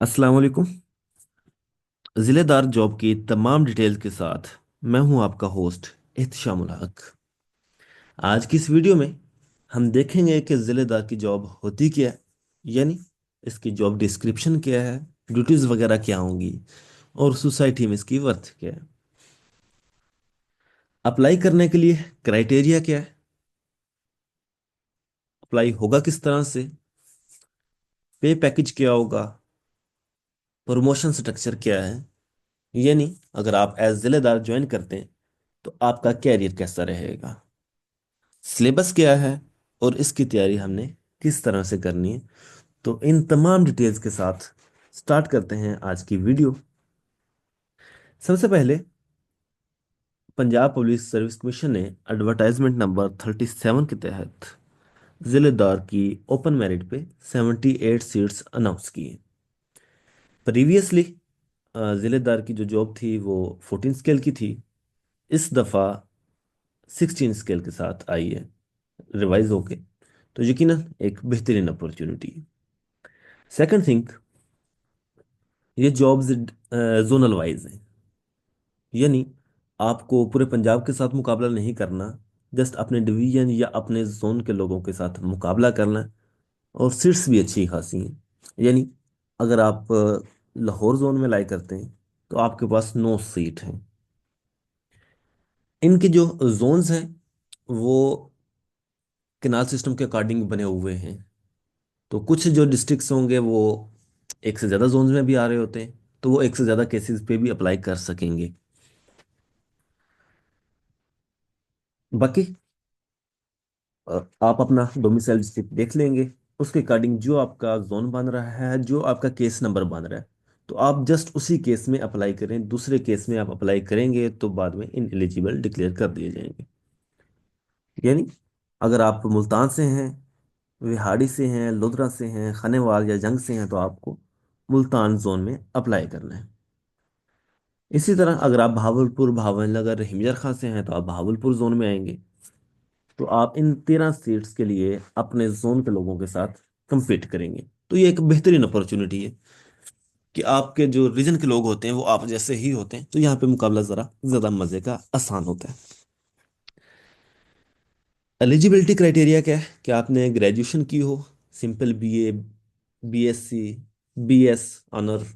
अस्सलाम वालेकुम। ज़िलेदार जॉब की तमाम डिटेल के साथ मैं हूं आपका होस्ट एहतशामुल हक। आज की इस वीडियो में हम देखेंगे कि ज़िलेदार की जॉब होती क्या है, यानी इसकी जॉब डिस्क्रिप्शन क्या है, ड्यूटीज़ वगैरह क्या होंगी और सोसाइटी में इसकी वर्थ क्या है। अप्लाई करने के लिए क्राइटेरिया क्या है, अप्लाई होगा किस तरह से, पे पैकेज क्या होगा, प्रमोशन स्ट्रक्चर क्या है, यानी अगर आप एज ज़िलेदार ज्वाइन करते हैं तो आपका कैरियर कैसा रहेगा, सिलेबस क्या है और इसकी तैयारी हमने किस तरह से करनी है। तो इन तमाम डिटेल्स के साथ स्टार्ट करते हैं आज की वीडियो। सबसे पहले पंजाब पुलिस सर्विस कमीशन ने एडवर्टाइजमेंट नंबर 37 के तहत जिलेदार की ओपन मेरिट पे 78 सीट्स अनाउंस की हैं। प्रीवियसली जिलेदार की जो जॉब थी वो 14 स्केल की थी, इस दफ़ा 16 स्केल के साथ आई है रिवाइज होके। तो यकीनन एक बेहतरीन अपॉर्चुनिटी है। सेकंड थिंग, ये जॉब्स जोनल वाइज हैं, यानी आपको पूरे पंजाब के साथ मुकाबला नहीं करना, जस्ट अपने डिवीजन या अपने जोन के लोगों के साथ मुकाबला करना है। और सीट्स भी अच्छी खासी हैं, यानी अगर आप लाहौर जोन में लाई करते हैं तो आपके पास 9 सीट हैं। इनके जो जोन्स हैं वो केनाल सिस्टम के अकॉर्डिंग बने हुए हैं। तो कुछ जो डिस्ट्रिक्ट्स होंगे वो एक से ज़्यादा जोन्स में भी आ रहे होते हैं, तो वो एक से ज़्यादा केसेस पे भी अप्लाई कर सकेंगे। बाकी आप अपना डोमिसाइल डिस्ट्रिक्ट देख लेंगे, उसके अकॉर्डिंग जो आपका जोन बन रहा है, जो आपका केस नंबर बन रहा है, तो आप जस्ट उसी केस में अप्लाई करें। दूसरे केस में आप अप्लाई करेंगे तो बाद में इन एलिजिबल डिक्लेयर कर दिए जाएंगे। यानी अगर आप मुल्तान से हैं, विहाड़ी से हैं, लोधरा से हैं, खानेवाल या जंग से हैं, तो आपको मुल्तान जोन में अप्लाई करना है। इसी तरह अगर आप भावलपुर, भावनगर, हिमयर खां से हैं तो आप भावलपुर जोन में आएंगे। तो आप इन 13 सीट्स के लिए अपने जोन के लोगों के साथ compete करेंगे। तो ये एक बेहतरीन अपॉर्चुनिटी है कि आपके जो रीजन के लोग होते हैं वो आप जैसे ही होते हैं, तो यहाँ पे मुकाबला ज़रा ज़्यादा मज़े का आसान होता है। एलिजिबिलिटी क्राइटेरिया क्या है कि आपने ग्रेजुएशन की हो, simple BA, BSc, BS honour,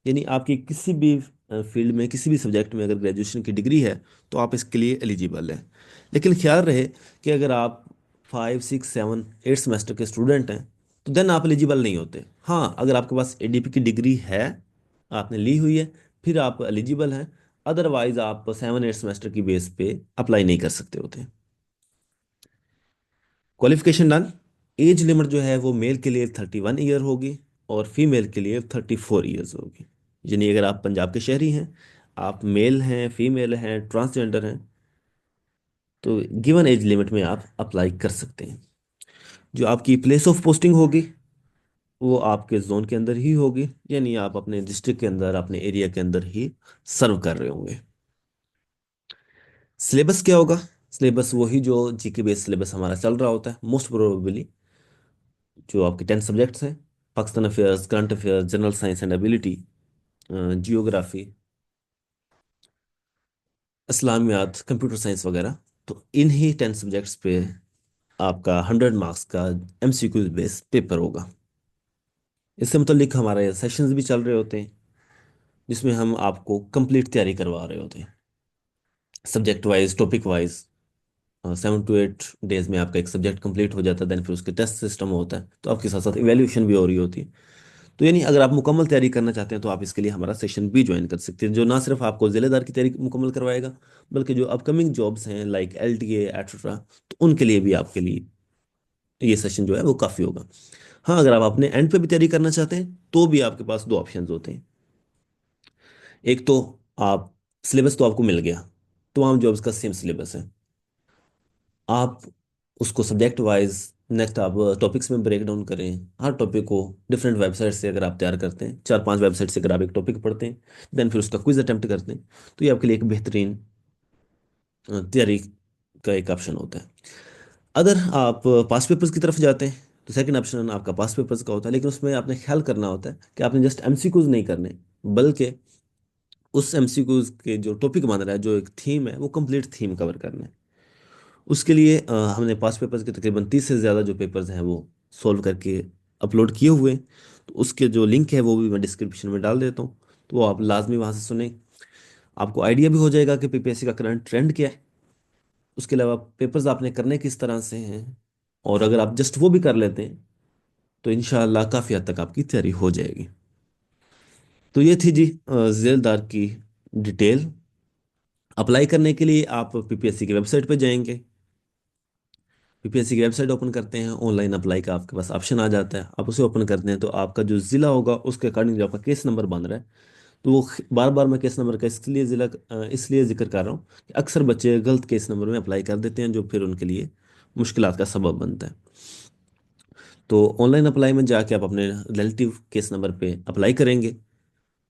यानी आपकी किसी भी फील्ड में, किसी भी सब्जेक्ट में अगर ग्रेजुएशन की डिग्री है तो आप इसके लिए एलिजिबल हैं। लेकिन ख्याल रहे कि अगर आप 5, 6, 7, 8 सेमेस्टर के स्टूडेंट हैं तो देन आप एलिजिबल नहीं होते। हाँ, अगर आपके पास एडीपी की डिग्री है, आपने ली हुई है, फिर आप एलिजिबल हैं। अदरवाइज आप 7, 8 सेमेस्टर की बेस पे अप्लाई नहीं कर सकते होते। Qualification done. एज लिमिट जो है वो मेल के लिए 31 ईयर होगी और फीमेल के लिए 34 ईयर्स होगी। यानी अगर आप पंजाब के शहरी हैं, आप मेल हैं, फीमेल हैं, ट्रांसजेंडर हैं, तो गिवन एज लिमिट में आप अप्लाई कर सकते हैं। जो आपकी प्लेस ऑफ पोस्टिंग होगी वो आपके जोन के अंदर ही होगी, यानी आप अपने डिस्ट्रिक्ट के अंदर, अपने एरिया के अंदर ही सर्व कर रहे होंगे। सिलेबस क्या होगा? सिलेबस वही जो जीके बेस्ड सिलेबस हमारा चल रहा होता है मोस्ट प्रोबेबली। जो आपके 10 सब्जेक्ट्स हैं, Pakistan affairs, current affairs, general science and ability, geography, इस्लामियात, कंप्यूटर साइंस वगैरह, तो इन्हीं 10 सब्जेक्ट्स पे आपका 100 मार्क्स का एमसीक्यू बेस्ड पेपर होगा। इससे मुतलिक हमारे सेशंस भी चल रहे होते हैं जिसमें हम आपको कंप्लीट तैयारी करवा रहे होते हैं, subject wise, topic wise. 7 to 8 days में आपका एक सब्जेक्ट कंप्लीट हो जाता है, देन फिर उसके टेस्ट सिस्टम होता है, तो आपके साथ साथ इवेल्यूएशन भी हो रही होती है। तो यानी अगर आप मुकम्मल तैयारी करना चाहते हैं तो आप इसके लिए हमारा सेशन भी ज्वाइन कर सकते हैं, जो ना सिर्फ आपको जिलेदार की तैयारी मुकम्मल करवाएगा, बल्कि जो अपकमिंग जॉब्स हैं लाइक एलटीए एट्सेट्रा, तो उनके लिए भी आपके लिए ये सेशन जो है वो काफ़ी होगा। हाँ, अगर आप अपने एंड पे भी तैयारी करना चाहते हैं तो भी आपके पास दो ऑप्शंस होते हैं। एक तो आप, सिलेबस तो आपको मिल गया, तमाम जॉब्स का सेम सिलेबस है, आप उसको सब्जेक्ट वाइज नेक्स्ट आप टॉपिक्स में ब्रेक डाउन करें। हर टॉपिक को डिफरेंट वेबसाइट से अगर आप तैयार करते हैं, 4, 5 वेबसाइट से अगर आप एक टॉपिक पढ़ते हैं, देन फिर उसका क्विज अटेम्प्ट करते हैं, तो ये आपके लिए एक बेहतरीन तैयारी का एक ऑप्शन होता है। अगर आप पास पेपर्स की तरफ जाते हैं तो सेकंड ऑप्शन आपका पास्ट पेपर्स का होता है, लेकिन उसमें आपने ख्याल करना होता है कि आपने जस्ट एमसीक्यूज नहीं करने, बल्कि उस एमसीक्यूज के जो टॉपिक बन रहा है, जो एक थीम है, वो कंप्लीट थीम कवर करना है। उसके लिए हमने पास्ट पेपर्स के तकरीबन 30 से ज़्यादा जो पेपर्स हैं वो सॉल्व करके अपलोड किए हुए हैं। तो उसके जो लिंक है वो भी मैं डिस्क्रिप्शन में डाल देता हूँ, तो वो आप लाजमी वहाँ से सुने। आपको आइडिया भी हो जाएगा कि पीपीएससी का करंट ट्रेंड क्या है। उसके अलावा पेपर्स आपने करने किस तरह से हैं, और अगर आप जस्ट वो भी कर लेते हैं तो इंशाल्लाह काफ़ी हद तक आपकी तैयारी हो जाएगी। तो ये थी जी जेलदार की डिटेल। अप्लाई करने के लिए आप पीपीएससी की वेबसाइट पे जाएंगे, पीपीएससी की वेबसाइट ओपन करते हैं, ऑनलाइन अप्लाई का आपके पास ऑप्शन आ जाता है, आप उसे ओपन करते हैं तो आपका जो ज़िला होगा उसके अकॉर्डिंग जो आपका केस नंबर बन रहा है, तो वो बार बार मैं केस नंबर का इसलिए जिक्र कर रहा हूँ कि अक्सर बच्चे गलत केस नंबर में अप्लाई कर देते हैं, जो फिर उनके लिए मुश्किलात का सबब बनता है। तो ऑनलाइन अप्लाई में जाके आप अपने रिलेटिव केस नंबर पे अप्लाई करेंगे।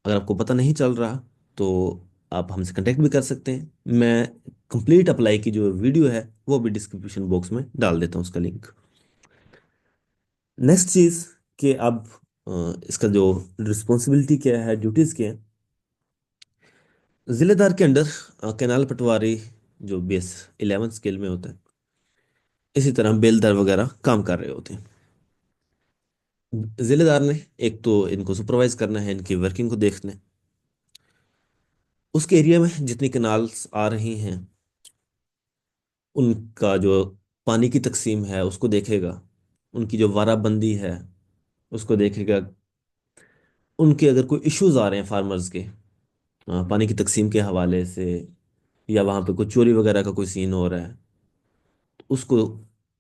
अगर आपको पता नहीं चल रहा तो आप हमसे कांटेक्ट भी कर सकते हैं। मैं कंप्लीट अप्लाई की जो वीडियो है वो भी डिस्क्रिप्शन बॉक्स में डाल देता हूँ उसका लिंक। नेक्स्ट चीज़ कि अब इसका जो रिस्पॉन्सिबिलिटी क्या है, ड्यूटीज़ क्या है। जिलेदार के अंडर कैनाल पटवारी जो बेस 11 स्केल में होता है, इसी तरह बेलदार वगैरह काम कर रहे होते हैं। जिलेदार ने एक तो इनको सुपरवाइज करना है, इनकी वर्किंग को देखना है, उसके एरिया में जितनी कैनाल्स आ रही हैं उनका जो पानी की तकसीम है उसको देखेगा, उनकी जो वाराबंदी है उसको देखेगा, उनके अगर कोई इश्यूज आ रहे हैं फार्मर्स के पानी की तकसीम के हवाले से, या वहाँ पे कोई चोरी वगैरह का कोई सीन हो रहा है, तो उसको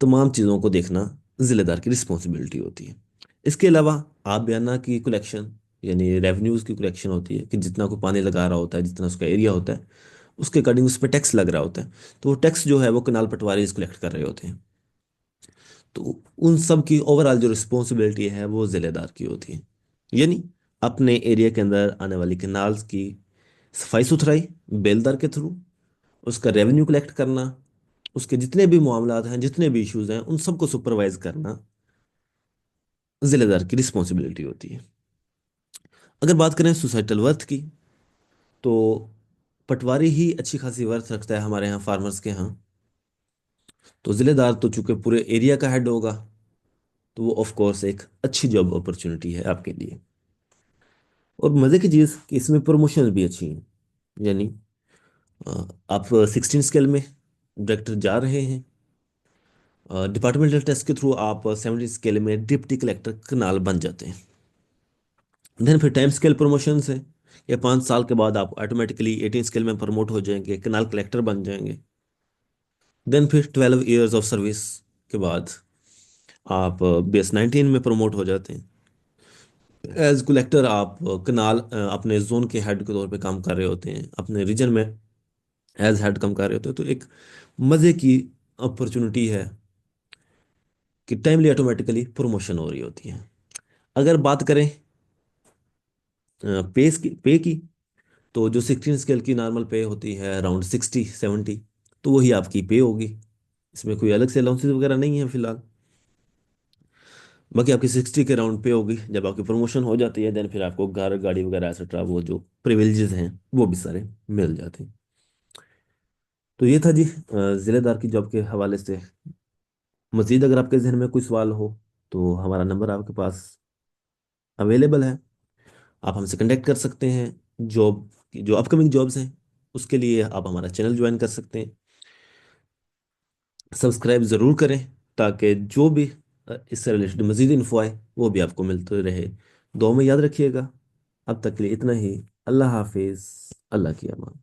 तमाम चीज़ों को देखना ज़िलेदार की रिस्पॉन्सिबिलिटी होती है। इसके अलावा आप बयाना की कलेक्शन, यानी रेवेन्यूज़ की कलेक्शन होती है कि जितना को पानी लगा रहा होता है, जितना उसका एरिया होता है, उसके अकॉर्डिंग उस पर टैक्स लग रहा होता है, तो वो टैक्स जो है वो कनाल पटवारी कलेक्ट कर रहे होते हैं। तो उन सब की ओवरऑल जो रिस्पॉन्सिबिलिटी है वो जिलेदार की होती है, यानी अपने एरिया के अंदर आने वाली कैनाल्स की सफाई सुथराई बेलदार के थ्रू, उसका रेवेन्यू कलेक्ट करना, उसके जितने भी मामलात हैं, जितने भी इश्यूज हैं, उन सबको सुपरवाइज करना जिलेदार की रिस्पॉन्सिबिलिटी होती है। अगर बात करें सोसाइटल वर्थ की, तो पटवारी ही अच्छी खासी वर्थ रखता है हमारे यहाँ फार्मर्स के यहाँ। तो जिलेदार तो चूंकि पूरे एरिया का हेड होगा, तो वो ऑफ कोर्स एक अच्छी जॉब अपॉर्चुनिटी है आपके लिए। और मज़े की चीज़ कि इसमें प्रमोशन भी अच्छी हैं, यानी अ, आप 16 स्केल में डायरेक्टर जा रहे हैं, डिपार्टमेंटल टेस्ट के थ्रू आप 70 स्केल में डिप्टी कलेक्टर कनाल बन जाते हैं। देन फिर टाइम स्केल प्रमोशन है, या 5 साल के बाद आप ऑटोमेटिकली 18 स्केल में प्रमोट हो जाएंगे, कनाल कलेक्टर बन जाएंगे। देन फिर 12 ईयर्स ऑफ सर्विस के बाद आप बेस 19 में प्रमोट हो जाते हैं। एज कलेक्टर आप कनाल अपने जोन के हेड के तौर पे काम कर रहे होते हैं, अपने रीजन में एज हेड काम कर रहे होते हैं। तो एक मज़े की अपॉर्चुनिटी है कि टाइमली ऑटोमेटिकली प्रमोशन हो रही होती है। अगर बात करें पे की, तो जो 16 स्केल की नॉर्मल पे होती है अराउंड 60-70, तो वही आपकी पे होगी। इसमें कोई अलग से अलाउंसेस वगैरह नहीं है फिलहाल। बाकी आपकी 60 के राउंड पे होगी। जब आपकी प्रमोशन हो जाती है देन फिर आपको घर गाड़ी वगैरह एक्सेट्रा वो जो प्रिविलेजेस हैं वो भी सारे मिल जाते हैं। तो ये था जी जिलेदार की जॉब के हवाले से। मजीद अगर आपके जहन में कोई सवाल हो तो हमारा नंबर आपके पास अवेलेबल है, आप हमसे कांटेक्ट कर सकते हैं। जॉब की जो अपकमिंग जॉब्स हैं उसके लिए आप हमारा चैनल ज्वाइन कर सकते हैं, सब्सक्राइब ज़रूर करें ताकि जो भी इससे रिलेटेड मज़ीद इन्फो आए वो भी आपको मिलते रहे। दुआ में याद रखिएगा। अब तक के लिए इतना ही। अल्लाह हाफिज़। अल्लाह की अमान।